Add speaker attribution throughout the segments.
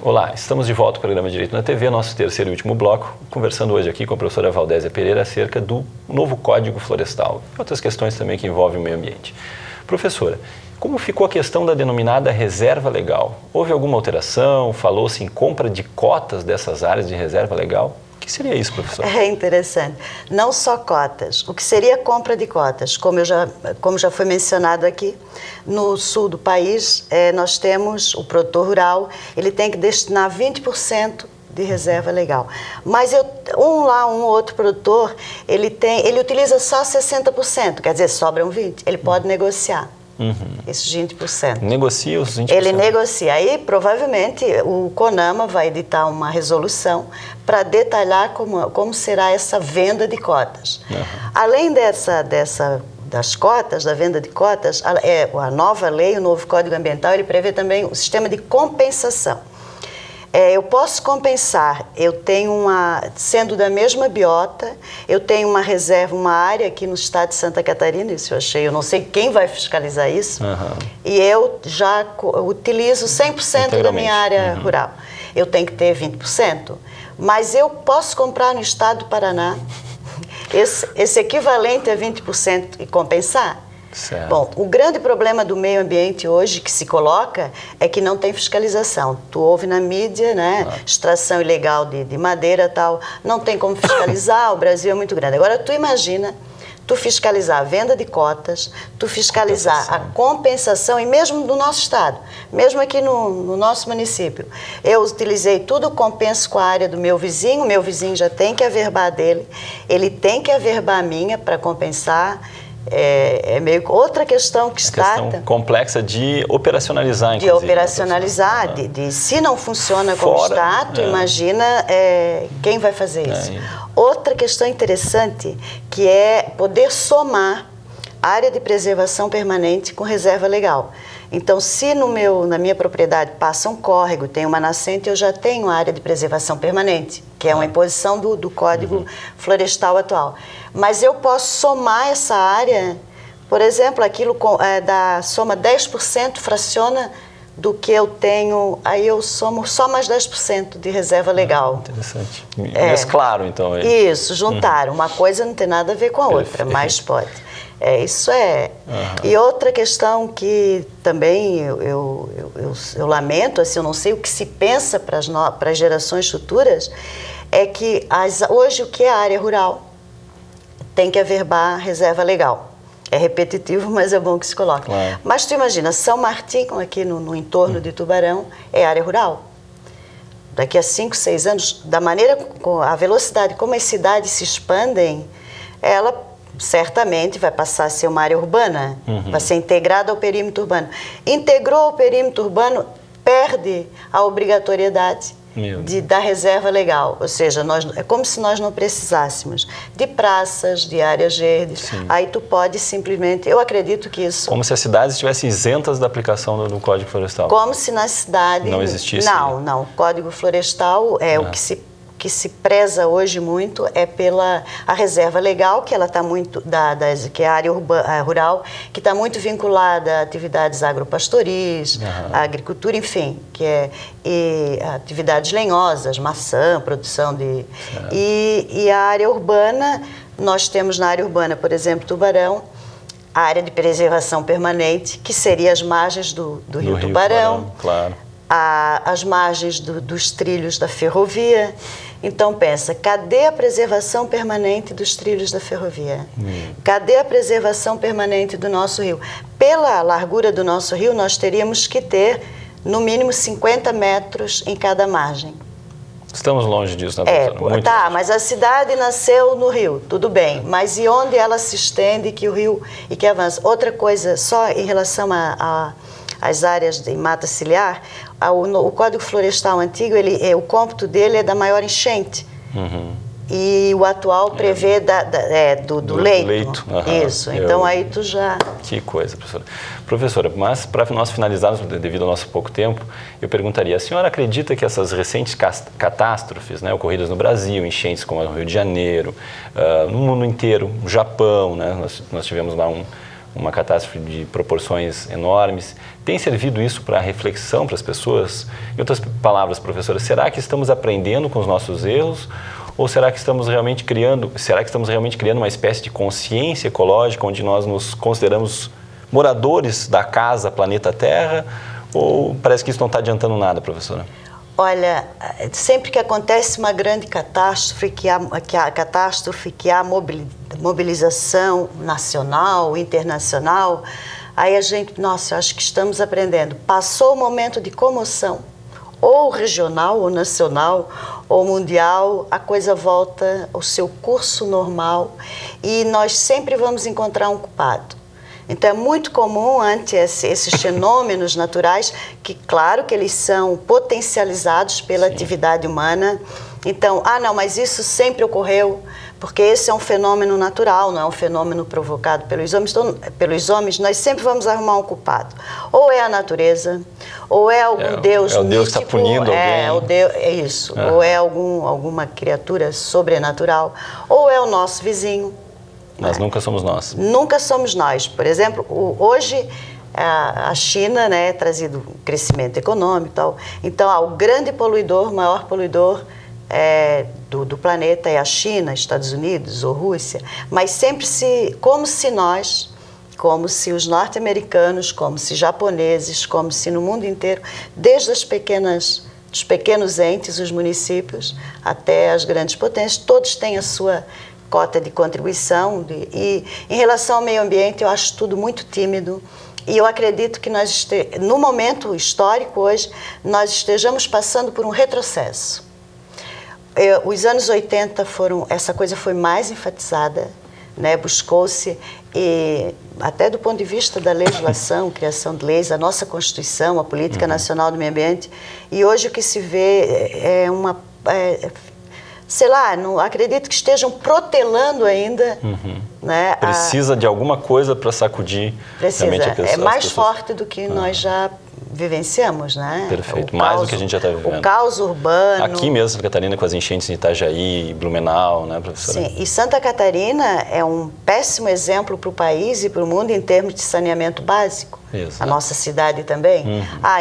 Speaker 1: Olá, estamos de volta ao programa Direito na TV, nosso terceiro e último bloco, conversando hoje aqui com a professora Valdésia Pereira acerca do novo Código Florestal e outras questões também que envolvem o meio ambiente. Professora, como ficou a questão da denominada reserva legal? Houve alguma alteração? Falou-se em compra de cotas dessas áreas de reserva legal? O que seria isso, professora?
Speaker 2: É interessante. Não só cotas. O que seria compra de cotas? Como já foi mencionado aqui, no sul do país, nós temos o produtor rural, ele tem que destinar 20% de reserva legal. Mas um outro produtor, ele utiliza só 60%, quer dizer, sobram 20%. Ele pode negociar. Esses 20%.
Speaker 1: Negocia os 20%? Ele
Speaker 2: negocia. Aí, provavelmente, o CONAMA vai editar uma resolução para detalhar como será essa venda de cotas. Além das cotas, da venda de cotas, a nova lei, o novo Código Ambiental, ele prevê também o sistema de compensação. Eu posso compensar, sendo da mesma biota, eu tenho uma reserva, uma área aqui no estado de Santa Catarina, isso eu não sei quem vai fiscalizar isso, e eu já utilizo 100% da minha área rural. Eu tenho que ter 20%, mas eu posso comprar no estado do Paraná esse equivalente a 20% e compensar?
Speaker 1: Certo.
Speaker 2: Bom, o grande problema do meio ambiente hoje que se coloca é que não tem fiscalização. Tu ouve na mídia, né? Extração ilegal de madeira e tal, não tem como fiscalizar, o Brasil é muito grande. Agora, tu imagina, tu fiscalizar a venda de cotas, tu fiscalizar a compensação, e mesmo do nosso estado, mesmo aqui no nosso município. Eu utilizei tudo, compenso com a área do meu vizinho já tem que averbar dele, ele tem que averbar a minha para compensar. É meio outra questão que está...
Speaker 1: questão complexa de operacionalizar, inclusive.
Speaker 2: De operacionalizar, se não funciona como está, tu imagina quem vai fazer isso. Outra questão interessante, que é poder somar área de preservação permanente com reserva legal. Então, se na minha propriedade passa um córrego, tem uma nascente, eu já tenho área de preservação permanente, que é uma imposição do Código Florestal atual. Mas eu posso somar essa área, por exemplo, aquilo soma 10%, fraciona do que eu tenho, aí eu somo só mais 10% de reserva legal.
Speaker 1: Interessante. Mesclaram, então.
Speaker 2: Isso, juntaram. Uma coisa não tem nada a ver com a outra, mas pode. Isso é. E outra questão que também eu lamento, assim, eu não sei o que se pensa para as gerações futuras, é que hoje o que é a área rural tem que averbar reserva legal. É repetitivo, mas é bom que se coloque.
Speaker 1: Claro.
Speaker 2: Mas tu imagina, São Martinho, aqui no entorno de Tubarão, é área rural. Daqui a 5, 6 anos, da maneira, a velocidade como as cidades se expandem, ela certamente vai passar a ser uma área urbana, vai ser integrada ao perímetro urbano. Integrou o perímetro urbano, perde a obrigatoriedade da reserva legal, ou seja, é como se nós não precisássemos de praças, de áreas verdes. Aí tu pode simplesmente, eu acredito que isso...
Speaker 1: Como se as cidades estivessem isentas da aplicação do Código Florestal.
Speaker 2: Como se na cidade...
Speaker 1: Não existisse...
Speaker 2: Não. O Código Florestal o que se preza hoje muito é pela a reserva legal, que ela está muito que é a área rural, que está muito vinculada a atividades agropastoris, a agricultura, enfim, e atividades lenhosas, maçã, produção de... E a área urbana, nós temos na área urbana, por exemplo, Tubarão, a área de preservação permanente, que seria as margens do rio Tubarão,
Speaker 1: claro.
Speaker 2: As margens dos trilhos da ferrovia. Então pensa, cadê a preservação permanente dos trilhos da ferrovia? Cadê a preservação permanente do nosso rio? Pela largura do nosso rio, nós teríamos que ter, no mínimo, 50 metros em cada margem.
Speaker 1: Estamos longe disso, né, professora?
Speaker 2: Mas a cidade nasceu no rio, tudo bem. Mas e onde ela se estende que o rio e que avança? Outra coisa, só em relação às áreas de mata ciliar, o Código Florestal antigo, o cômputo dele é da maior enchente. E o atual prevê do leito. Isso, então aí tu já...
Speaker 1: Que coisa, professora. Professora, mas para nós finalizarmos, devido ao nosso pouco tempo, eu perguntaria, a senhora acredita que essas recentes catástrofes, né, ocorridas no Brasil, enchentes como no Rio de Janeiro, no mundo inteiro, no Japão, né, nós tivemos lá uma catástrofe de proporções enormes. Tem servido isso para reflexão para as pessoas? Em outras palavras, professora, será que estamos aprendendo com os nossos erros? Ou será que estamos realmente criando uma espécie de consciência ecológica onde nós nos consideramos moradores da casa, planeta Terra? Ou parece que isso não está adiantando nada, professora?
Speaker 2: Olha, sempre que acontece uma grande catástrofe, que há mobilização nacional, internacional, aí a gente, nossa, eu acho que estamos aprendendo. Passou o momento de comoção, ou regional, ou nacional, ou mundial, a coisa volta ao seu curso normal e nós sempre vamos encontrar um culpado. Então é muito comum ante esses fenômenos naturais, que claro que eles são potencializados pela atividade humana. Então, não, mas isso sempre ocorreu, porque esse é um fenômeno natural, não é um fenômeno provocado pelos homens. Então, pelos homens, nós sempre vamos arrumar um culpado. Ou é a natureza, ou é algum Deus mítico. É o
Speaker 1: Deus que está punindo alguém.
Speaker 2: É isso. Ou é alguma criatura sobrenatural, ou é o nosso vizinho.
Speaker 1: Mas nunca somos nós.
Speaker 2: Nunca somos nós. Por exemplo, hoje a China, né, trazido crescimento econômico e tal. Então, o grande poluidor, o maior poluidor do planeta é a China, Estados Unidos ou Rússia. Mas sempre como se os norte-americanos, como se japoneses, como se no mundo inteiro, desde dos pequenos entes, os municípios, até as grandes potências, todos têm a sua cota de contribuição. E em relação ao meio ambiente, eu acho tudo muito tímido. E eu acredito que no momento histórico hoje, nós estejamos passando por um retrocesso. Os anos 80 essa coisa foi mais enfatizada, né? Buscou-se, até do ponto de vista da legislação, criação de leis, a nossa Constituição, a Política Nacional do Meio Ambiente. E hoje o que se vê sei lá, não acredito que estejam protelando ainda. Né,
Speaker 1: precisa de alguma coisa para sacudir realmente a pessoa.
Speaker 2: É mais forte do que nós já vivenciamos, né?
Speaker 1: Perfeito, mais do que a gente já está vivendo.
Speaker 2: O caos urbano.
Speaker 1: Aqui mesmo, Santa Catarina, com as enchentes em Itajaí, Blumenau, né, professora?
Speaker 2: Sim, e Santa Catarina é um péssimo exemplo para o país e para o mundo em termos de saneamento básico.
Speaker 1: Isso,
Speaker 2: a nossa cidade também.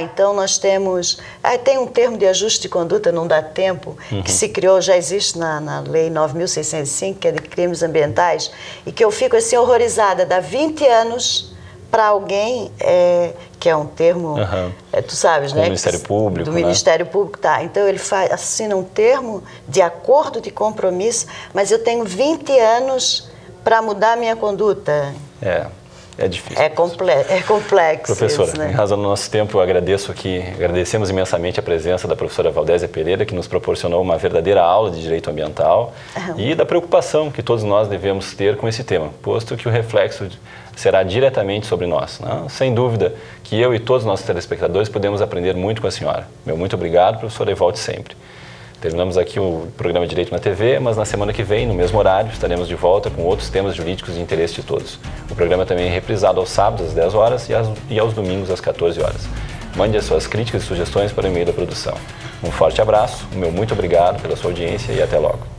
Speaker 2: Então nós temos... tem um termo de ajuste de conduta, não dá tempo, que se criou, já existe na Lei 9.605, que é de crimes ambientais, e que eu fico assim horrorizada, dá 20 anos para alguém, que é um termo, tu sabes, né?
Speaker 1: Do Ministério Público,
Speaker 2: do Ministério Público, tá. Então ele assina um termo de acordo de compromisso, mas eu tenho 20 anos para mudar a minha conduta.
Speaker 1: É difícil.
Speaker 2: É complexo.
Speaker 1: Professora,
Speaker 2: isso, né?
Speaker 1: Em razão do nosso tempo, eu agradecemos imensamente a presença da professora Valdésia Pereira, que nos proporcionou uma verdadeira aula de direito ambiental e da preocupação que todos nós devemos ter com esse tema, posto que o reflexo será diretamente sobre nós, né? Sem dúvida que eu e todos os nossos telespectadores podemos aprender muito com a senhora. Meu muito obrigado, professora, e volte sempre. Terminamos aqui o programa Direito na TV, mas na semana que vem, no mesmo horário, estaremos de volta com outros temas jurídicos de interesse de todos. O programa também é reprisado aos sábados às 10 horas e aos domingos às 14 horas. Mande as suas críticas e sugestões para o e-mail da produção. Um forte abraço, o meu muito obrigado pela sua audiência e até logo.